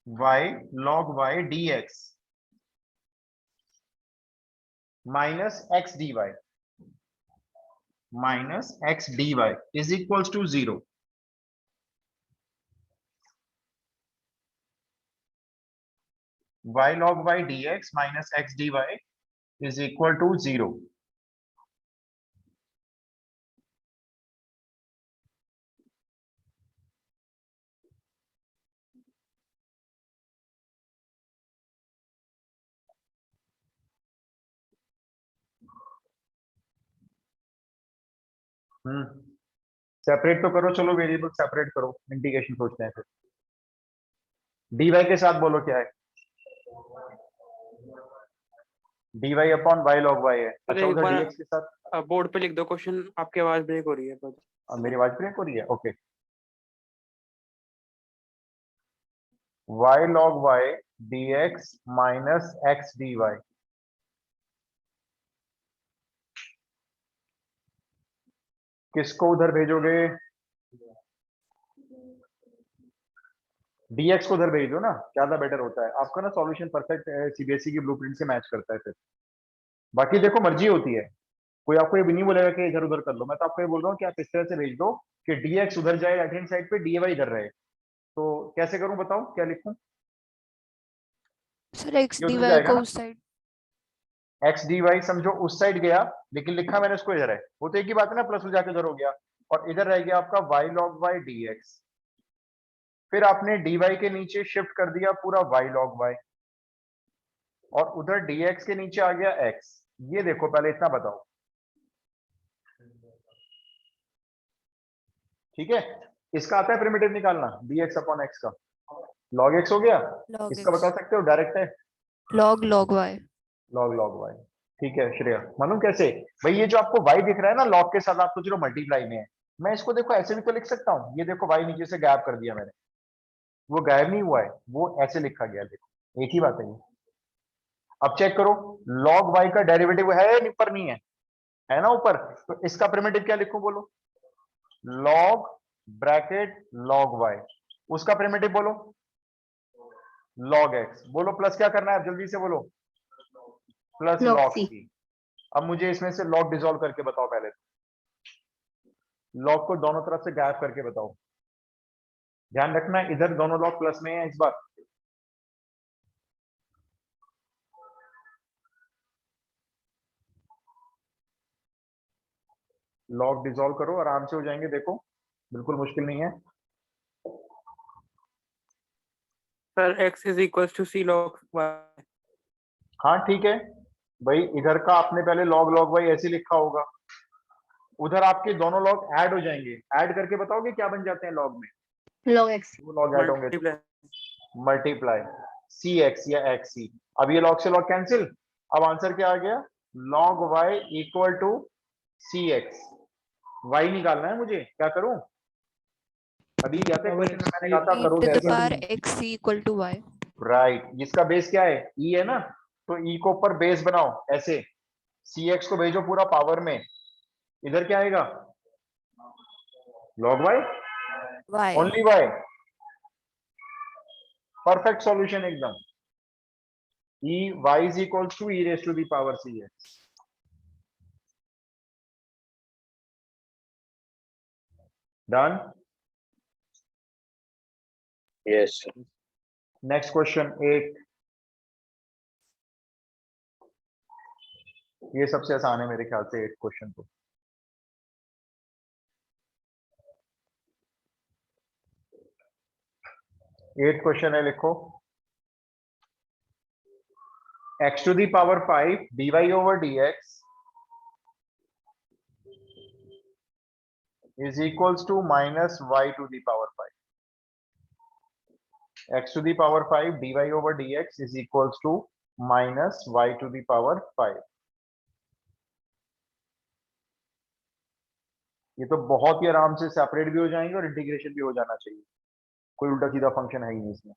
y log y dx minus x dy is equals to 0। y log y dx minus x dy is equal to 0। Separate तो करो, चलो वेरिएबल सेपरेट करो, इंटीग्रेशन सोचते हैं फिर। dy के साथ बोलो क्या है, dy upon y log y है। अच्छा, एक उधर बार dx के साथ बोर्ड पे लिख दो क्वेश्चन, आपकी आवाज ब्रेक हो रही है बस। मेरी आवाज ब्रेक हो रही है, okay. y log y dx minus x dy, किसको उधर भेजोगे, dx को उधर भेज दो ना, ज्यादा बेटर होता है आपका ना। सॉल्यूशन परफेक्ट सीबीएसई की ब्लूप्रिंट से मैच करता है फिर। बाकी देखो, मर्जी होती है, कोई आपको ये भी नहीं बोलेगा कि इधर उधर कर लो। मैं तो आपको ये बोल रहा हूँ कि आप इस तरह से भेज दो कि dx उधर जाए राइट हैंड साइड पे, dy इधर रहे। तो कैसे करूं बताओ, क्या लिखूं। सर x ये dy उधर जाएगा को ना, उस साइड एक्स डी वाई समझो उस साइड गया, लेकिन लिखा मैंने उसको इधर है। वो तो एक ही बात है ना, प्लस हो जाके इधर हो गया, और इधर रह गया आपका y log y dx। फिर आपने dy के नीचे शिफ्ट कर दिया पूरा y log y, और उधर dx के नीचे आ गया x। ये देखो, पहले इतना बताओ, ठीक है। इसका आता है प्रिमिटिव निकालना, dx अपॉन x का, log x हो गया। log इसका x बता सकते हो, डायरेक्ट है, log y log y। ठीक है श्रेया, मालूम कैसे भाई, ये जो आपको y दिख रहा है ना, log के साथ आप सोच रहे हो मल्टीप्लाई में है। मैं इसको देखो ऐसे भी तो लिख सकता हूँ, ये देखो y नीचे से गायब कर दिया मैंने, वो गायब नहीं हुआ है, वो ऐसे लिखा गया, देखो एक ही बात है ये। अब चेक करो, log y का डेरिवेटिव है या ऊपर नहीं है, है ना ऊपर। तो इसका प्रिमिटिव क्या लिखूं बोलो, log ब्रैकेट log y, उसका प्रिमिटिव बोलो log x, बोलो प्लस क्या करना है, अब जल्दी से बोलो, plus Log log C। c। अब मुझे इसमें से log डिसॉल्व करके बताओ, पहले log को दोनों तरफ से गायब करके बताओ। ध्यान रखना इधर दोनों log प्लस में है इस बार। लॉग डिसॉल्व करो, आराम से हो जाएंगे, देखो बिल्कुल मुश्किल नहीं है। Sir x is equals to c log y. हाँ ठीक है भाई, इधर का आपने पहले लॉग लॉग वाई ऐसे लिखा होगा, उधर आपके दोनों लॉग ऐड हो जाएंगे, ऐड करके बताओगे क्या बन जाते हैं लॉग में, log x. वो लॉग ऐड होंगे Multiply. मल्टीप्लाई सी एक्स या एक्स सी। अब ये लॉग से लॉग कैंसिल, अब आंसर क्या आ गया, log y equal to c x. Y निकालना है मुझे, क्या करूं, अभी क्या था Power क्वेश्चन में मैंने x कहा था e करो to the कैसे। power x c equal to y. Right, जिसका बेस क्या है, ई है ना, तो ई को ऊपर बेस बनाओ ऐसे, सी एक्स को भेजो पूरा पावर में, इधर क्या आएगा, log y, y. Only y, perfect solution एकदम। E y is equal to e raise to the power c x. Done. Yes. Next question 8, ये सबसे आसान है मेरे ख्याल से 8 क्वेश्चन तो। एट क्वेश्चन है, लिखो x to the power 5 dy over dx is equals to minus y to the power 5. x to the power 5 dy over dx is equals to minus y to the power 5. ये तो बहुत ही आराम से separate भी हो जाएंगे और integration भी हो जाना चाहिए, कोई उल्टा सीधा फंक्शन है ही नहीं इसमें।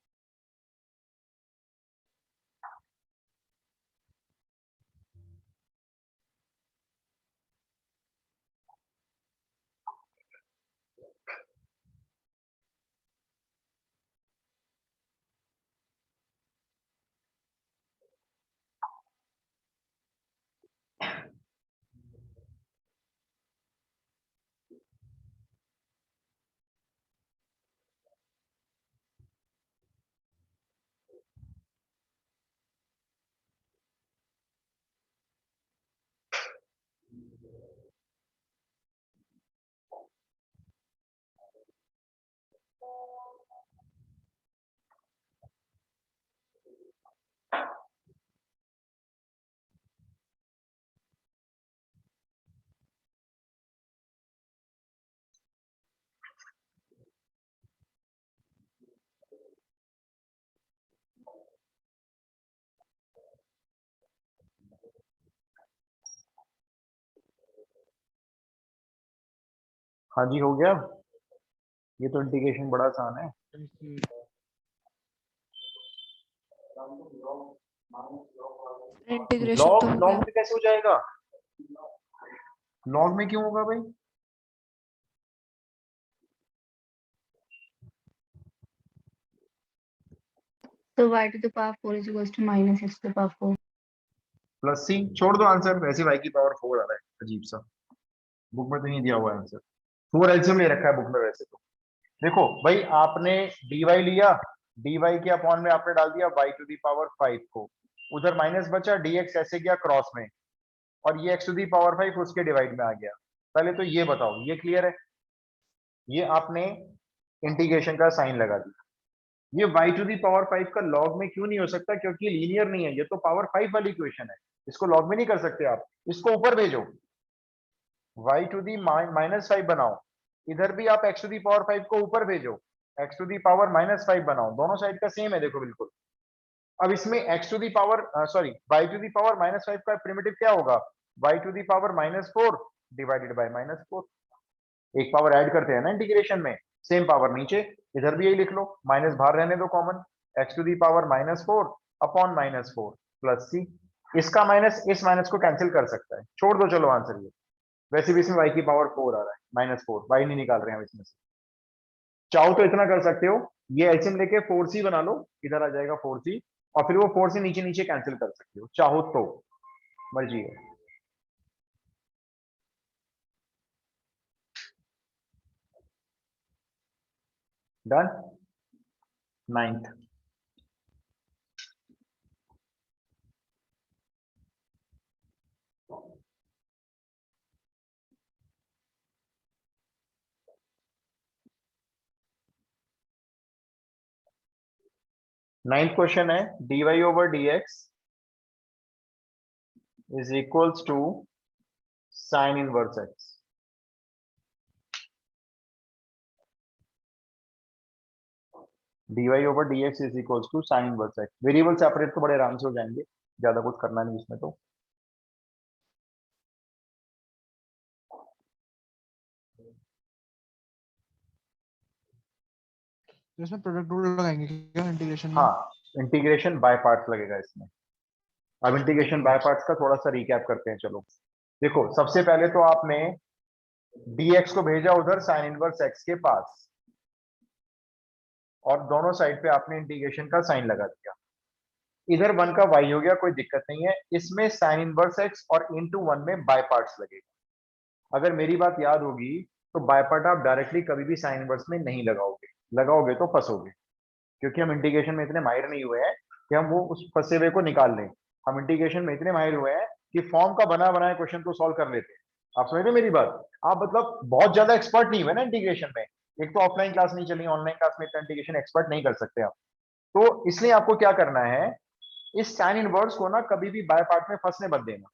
हाँ जी, हो गया, ये तो इंटीग्रेशन बड़ा आसान है। इंटीग्रेशन तो लॉग हो लॉग गया. में कैसे हो जाएगा, लॉग में क्यों होगा भाई, So y to the power 4 is equals to minus x to the power 4. Plus सी, छोड़ दो आंसर, वैसे y की पावर 4 आ रहा है, अजीब सा, बुक में तो नहीं दिया हुआ है आंसर, 4 एलसीएम ले रखा है बुक में वैसे तो। देखो भाई, आपने dy लिया, dy के अपॉन में आपने डाल दिया y टू दी पावर 5 को, उधर माइनस बचा, dx ऐसे गया क्रॉस में, और ये x टू दी पावर 5 उसके डिवाइड में आ गया। पहले तो ये बताओ, ये क्लियर है, ये आपने इंटीग्रेशन का साइन लगा दिया, ये y टू दी पावर 5 का लॉग में क्यों नहीं हो सकता, क्योंकि लीनियर नहीं है, ये तो पावर 5 वाली इक्वेशन है, इसको लॉग में नहीं कर सकते आप, इसको ऊपर भेजो, y टू दी माइनस 5 बनाओ, इधर भी आप x टू दी पावर 5 को ऊपर भेजो, x to the power minus 5 बनाओ, दोनों साइड का सेम है, देखो बिल्कुल। अब इसमें x to the power sorry y to the power minus 5 का प्रिमिटिव क्या होगा, y to the power minus 4 divided by minus 4, एक पावर ऐड करते हैं ना इंटीग्रेशन में, सेम पावर नीचे, इधर भी यही लिख लो, माइनस बाहर रहने दो common, x to the power minus 4 upon minus 4 plus c, इसका माइनस इस माइनस को कैंसिल कर सकता है, छोड़ दो चलो आंसर ये, वैसे भी इसमें y की पावर 4 आ रहा है, माइनस 4, y नहीं निकाल रहे हैं हम इसमें से। चाहो तो इतना कर सकते हो, ये एलसीएम लेके 4c बना लो, इधर आ जाएगा 4c, और फिर वो 4 से नीचे नीचे कैंसिल कर सकते हो, चाहो तो, मर्जी है। डन। 9th, नाइन्थ क्वेश्चन है dy over dx is equals to sin inverse x. dy over dx is equals to sin inverse x. Variable separate तो बड़े आराम से हो जाएंगे, ज्यादा कुछ करना नहीं इसमें तो। तो इसमें प्रोडक्ट रूल लगाएंगे क्या इंटीग्रेशन में? हाँ, इंटीग्रेशन बाय पार्ट्स लगेगा इसमें। अब इंटीग्रेशन बाय पार्ट्स का थोड़ा सा रिकैप करते हैं। चलो देखो, सबसे पहले तो आपने dx को भेजा उधर sin इनवर्स x के पास, और दोनों साइड पे आपने इंटीग्रेशन का साइन लगा दिया। इधर 1 का y हो गया, कोई दिक्कत नहीं है। इसमें sin इनवर्स x और into 1 में बाय पार्ट्स लगेगा। अगर मेरी बात याद होगी तो बाय पार्ट आप डायरेक्टली कभी भी sin इनवर्स में नहीं लगाओगे, लगाओगे तो फंसोगे, क्योंकि हम इंटीग्रेशन में इतने माहिर नहीं हुए हैं कि हम वो उस फंसे हुए को निकाल लें। हम इंटीग्रेशन में इतने माहिर हुए हैं कि फॉर्म का बना बनाया क्वेश्चन को सॉल्व कर लेते हैं। आप समझ रहे मेरी बात? आप मतलब बहुत ज्यादा एक्सपर्ट नहीं हुए ना इंटीग्रेशन में। एक तो ऑफलाइन क्लास नहीं चली, ऑनलाइन क्लास में इतना इंटीग्रेशन एक्सपर्ट नहीं कर सकते आप। तो इसलिए आपको क्या करना है, इस साइन इनवर्स को ना कभी भी बाय पार्ट में फंसने मत देना।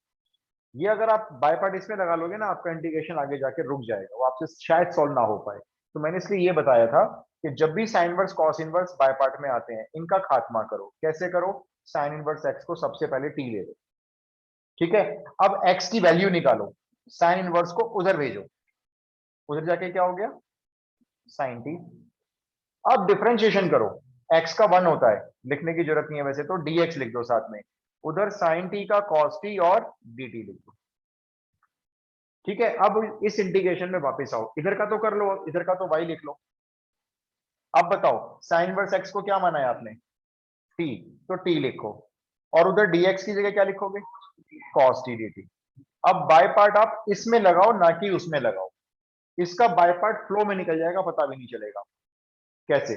ये अगर आप बाय पार्ट इसमें लगा लोगे ना, आपका इंटीग्रेशन आगे जाके रुक जाएगा, वो आपसे शायद सॉल्व ना हो पाए। तो मैंने इसलिए ये बताया था कि जब भी sine inverse cos inverse by part में आते हैं, इनका खात्मा करो। कैसे करो? साइन इनवर्स एक्स को सबसे पहले टी ले लो, ठीक है। अब एक्स की वैल्यू निकालो, साइन इनवर्स को उधर भेजो, उधर जाके क्या हो गया? Sine t. अब डिफरेंशिएशन करो, x का 1 होता है, लिखने की जरूरत नहीं है वैसे तो, dx लिख दो साथ में, उधर sin t का cos t और dt लिख दो, ठीक है। अब इस इंटीग्रेशन में वापस आओ, इधर का तो कर लो, इधर का तो y लिख लो। अब बताओ, sin इनवर्स x को क्या माना है आपने? t, तो t लिखो, और उधर dx की जगह क्या लिखोगे? cos t dt। अब बाय पार्ट आप इसमें लगाओ, ना कि उसमें लगाओ। इसका बाय पार्ट फ्लो में निकल जाएगा, पता भी नहीं चलेगा। कैसे?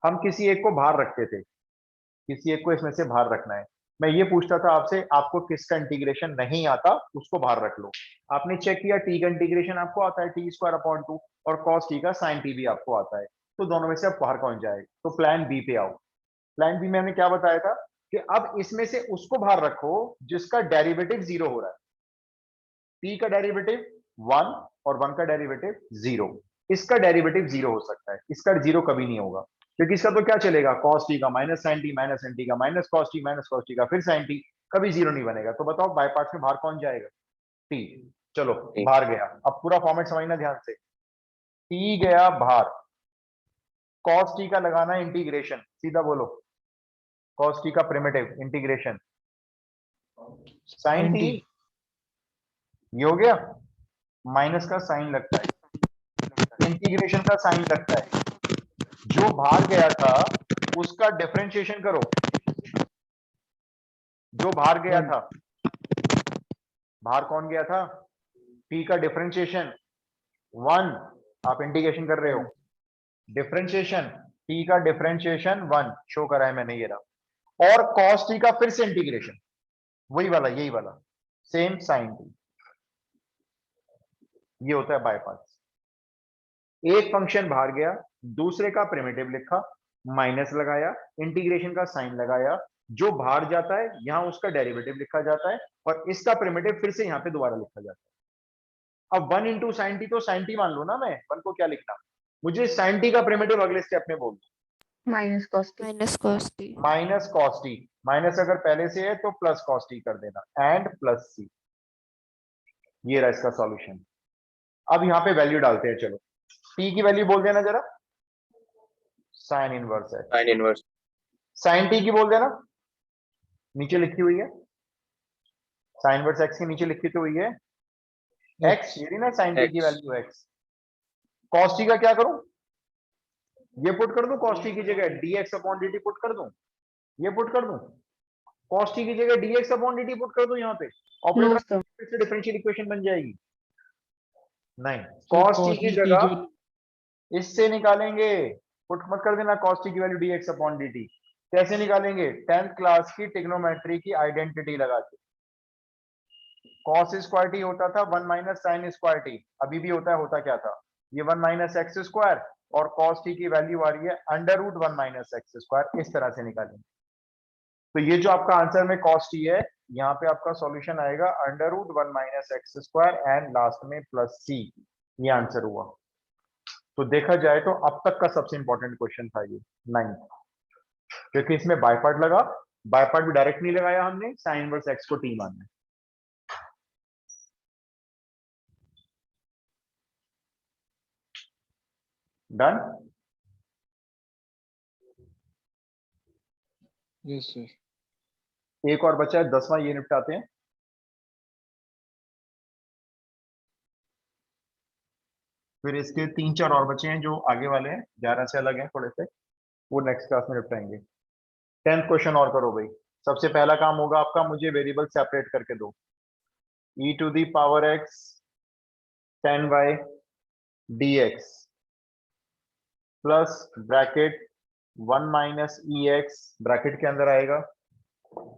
हम किसी एक को बाहर रखते थे, किसी एक को इसमें से बाहर रखना है। मैं ये पूछता था आपसे, आपको किसका इंटीग्रेशन नहीं आता उसको बाहर रख लो। आपने चेक किया, टी का इंटीग्रेशन आपको आता है t²/2, और cos t का sin t भी आपको आता है। तो दोनों में से अब बाहर कौन जाएगा? तो प्लान बी पे आओ। प्लान बी में हमने क्या बताया था कि अब इसमें से उसको बाहर रखो जिसका डेरिवेटिव 0 हो रहा है। t का डेरिवेटिव 1 और 1 का डेरिवेटिव 0। इसका डेरिवेटिव 0 हो सकता है, इसका 0 कभी नहीं होगा, क्योंकि इसका तो क्या चलेगा? cos t का minus sin t, minus sin t का माइनस cos t का फिर sin t, कभी 0 नहीं बनेगा। तो बताओ बाय पार्ट्स में बाहर कौन जाएगा? t। चलो T। बाहर गया। अब पूरा फॉर्मेट समझना ध्यान से। t गया बाहर, cos t का लगाना इंटीग्रेशन, सीधा बोलो, cos t का प्रिमिटिव इंटीग्रेशन, sin t ये हो गया, माइनस का साइन लगता है, इंटीग्रेशन का साइन लगता है। जो बाहर गया था उसका डिफरेंशिएशन करो, जो बाहर गया था, बाहर कौन गया था? t का डिफरेंशिएशन 1, आप इंटीग्रेशन कर रहे हो, डिफरेंशिएशन t का डिफरेंशिएशन 1 शो करा है मैंने, ये रहा, और cos t का फिर से इंटीग्रेशन, वही वाला, यही वाला सेम sin t। ये होता है बाय पार्ट्स। एक फंक्शन बाहर गया, दूसरे का प्रिमिटिव लिखा, माइनस लगाया, इंटीग्रेशन का साइन लगाया, जो बाहर जाता है यहां उसका डेरिवेटिव लिखा जाता है, और इसका प्रिमिटिव फिर से यहां पे दोबारा लिखा जाता है। अब 1 इंटू साइन टी, तो साइन टी मान लो ना, मैं 1 को क्या लिखना, मुझे साइन टी का प्रिमिटिव अगले स्टेप में बोल दो, minus cos t। Minus cos t। Minus cos T, minus अगर पहले से है तो प्लस कॉस टी कर देना, एंड प्लस सी। ये रहा इसका सॉल्यूशन। अब यहां पे वैल्यू डालते हैं, चलो टी की वैल्यू बोल देना जरा, साइन इनवर्स है, Sin inverse। साइन टी की बोल देना, नीचे लिखी हुई है, साइन इनवर्स एक्स के नीचे लिखी तो हुई है एक्स, ये रही ना साइन टी की X। Value x. Cos T का क्या करूं? ये पुट कर दूं कॉस टी की जगह dx अपॉन dt पुट कर दूं, ये पुट कर दूं कॉस टी की जगह dx अपॉन dt पुट कर दूं, यहां पे No ऑपरेटर sir। फिर से डिफरेंशियल इक्वेशन बन जाएगी। नहीं, कॉस टी की cos t जगह जो इससे निकालेंगे, पुट मत कर देना cos t की वैल्यू dx अपॉन dt। कैसे निकालेंगे? 10th क्लास की ट्रिग्नोमेट्री की आइडेंटिटी लगा के। cos स्क्वायर टी होता था 1 माइनस साइन स्क्वायर टी, अभी भी होता है, होता क्या था? ये 1 माइनस एक्स स्क्वायर और cos t की वैल्यू आ रही है √1 माइनस एक्स स्क्वायर, इस तरह से निकालेंगे। तो ये जो आपका आंसर में cos t है, यहाँ पे आपका सॉल्यूशन आएगा √1 minus x square and last में प्लस c, ये आंसर हुआ। तो देखा जाए तो अब तक का सबसे इंपॉर्टेंट क्वेश्चन था ये 9th, क्योंकि इसमें बाय पार्ट लगा, बाय पार्ट भी डायरेक्ट नहीं लगाया हमने, साइन इनवर्स एक्स को t मानना है। डन। Yes sir. एक और बचा है 10वां, ये निपटाते हैं। फिर इसके 3-4 और बचे हैं जो आगे वाले हैं, 11 से अलग हैं थोड़े से, वो नेक्स्ट क्लास में निपटाएंगे। 10th क्वेश्चन और करो भाई। सबसे पहला काम होगा आपका, मुझे वेरिएबल सेपरेट करके दो। e to the power x tan y dx plus bracket 1 minus e x bracket के अंदर आएगा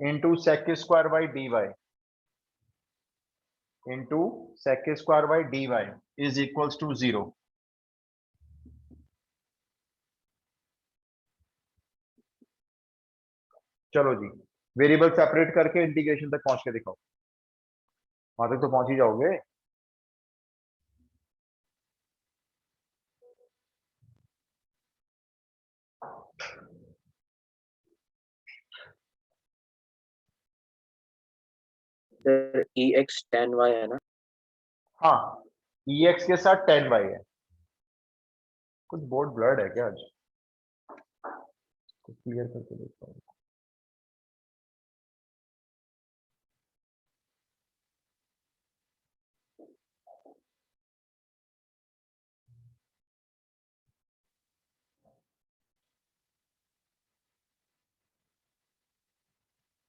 into sec square by d y into sec square by d y is equals to 0। चलो जी, variable separate करके integration तक पहुंच के दिखाओ। वहां तक तो पहुंच ही जाओगे। सर ex tan y है ना? हाँ, ई एक्स के साथ tan y है। कुछ बोर्ड ब्लर्ड है क्या आज? कुछ क्लियर करके देखता हूँ।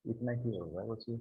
इतना ही होगा बस ये।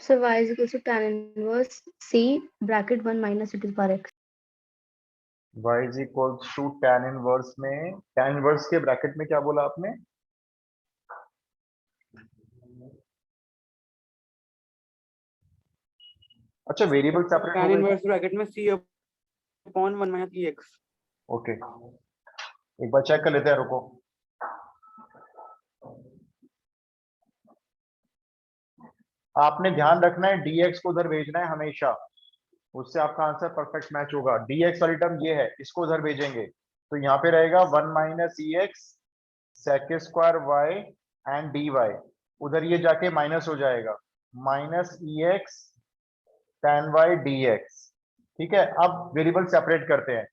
So y is equals to tan inverse c bracket 1 minus e to the power x. y is equals to tan inverse में, tan इनवर्स के ब्रैकेट में क्या बोला आपने? अच्छा, वेरिएबल सेपरेट हो tan गए। inverse ब्रैकेट में c upon 1 minus ex। Okay, एक बार चेक कर लेते हैं, रुको। आपने ध्यान रखना है dx को उधर भेजना है हमेशा, उससे आपका आंसर परफेक्ट मैच होगा। dx वाली टर्म ये है, इसको उधर भेजेंगे तो यहाँ पे रहेगा 1 minus e x sec square y and d y, उधर ये जाके माइनस हो जाएगा minus e x tan y d x. ठीक है, अब वेरिएबल सेपरेट करते हैं।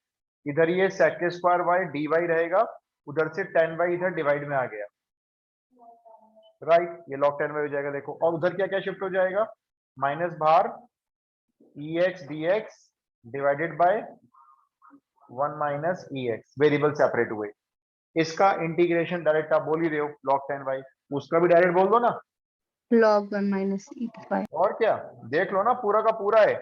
इधर ये sec square y d y रहेगा, उधर से tan वाई इधर डिवाइड में आ गया, राइट, ये log 10 में हो जाएगा देखो। और उधर क्या क्या शिफ्ट हो जाएगा, माइनस बाहर e x d x divided by 1 minus e x, variable separate हुए। इसका इंटीग्रेशन डायरेक्ट आप बोल ही रहे हो log 10 y, उसका भी डायरेक्ट बोल दो ना। Log 1 minus e to the power. और क्या, देख लो ना, पूरा का पूरा है,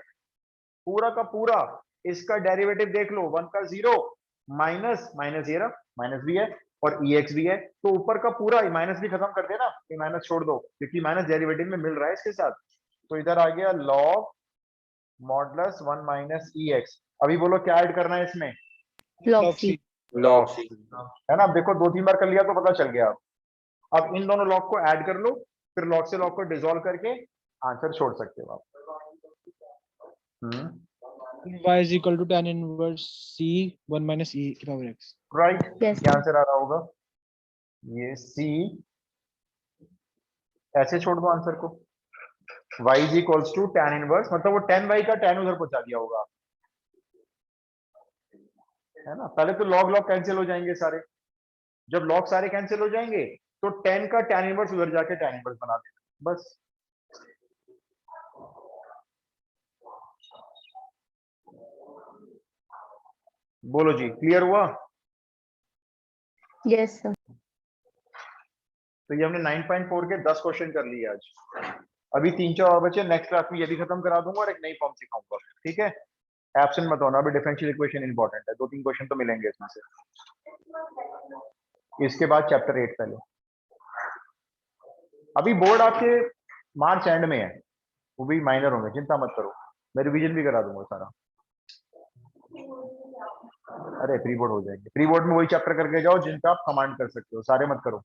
पूरा का पूरा। इसका डेरिवेटिव देख लो, 1 का 0 माइनस माइनस ये रहा, माइनस भी है और ई एक्स भी है, तो ऊपर का पूरा माइनस भी खत्म कर देना, ये माइनस छोड़ दो क्योंकि माइनस डेरिवेटिव में मिल रहा है इसके साथ। तो इधर आ गया log modulus 1 minus e x. अभी बोलो क्या ऐड करना है इसमें? Log c. log c। है ना, अब देखो 2-3 बार कर लिया तो पता चल गया। अब इन दोनों लॉग को ऐड कर लो, फिर लॉग से लॉग को डिसॉल्व करके आंसर छोड़ सकते हो आप। y is equal to tan inverse c 1 minus e to the power x. Right, Yes. क्या आंसर आ रहा होगा? ये सी, ऐसे छोड़ दो आंसर को। y is equals to tan inverse, मतलब वो 10y का tan उधर पहुंचा दिया होगा, है ना। पहले तो log log कैंसिल हो जाएंगे सारे, जब log सारे कैंसिल हो जाएंगे तो 10 का tan इनवर्स उधर जाके tan इनवर्स बना देना बस। बोलो जी, क्लियर हुआ? Yes, sir. तो ये हमने 9.4 के 10 क्वेश्चन कर लिए आज। अभी 3-4 और बचे, नेक्स्ट क्लास में ये भी खत्म करा दूंगा और एक नई फॉर्म सिखाऊंगा, ठीक है। एब्सेंट मत होना, अभी डिफरेंशियल इक्वेशन इंपॉर्टेंट है, 2-3 क्वेश्चन तो मिलेंगे इसमें से। इसके बाद चैप्टर 8 पहले। अभी बोर्ड आपके मार्च एंड में है, वो भी माइनर होंगे, चिंता मत करो, मैं रिवीजन भी करा दूंगा सारा। अरे प्री बोर्ड हो जाएंगे, प्री बोर्ड में वही चैप्टर करके जाओ जिनका आप कमांड कर सकते हो, सारे मत करो।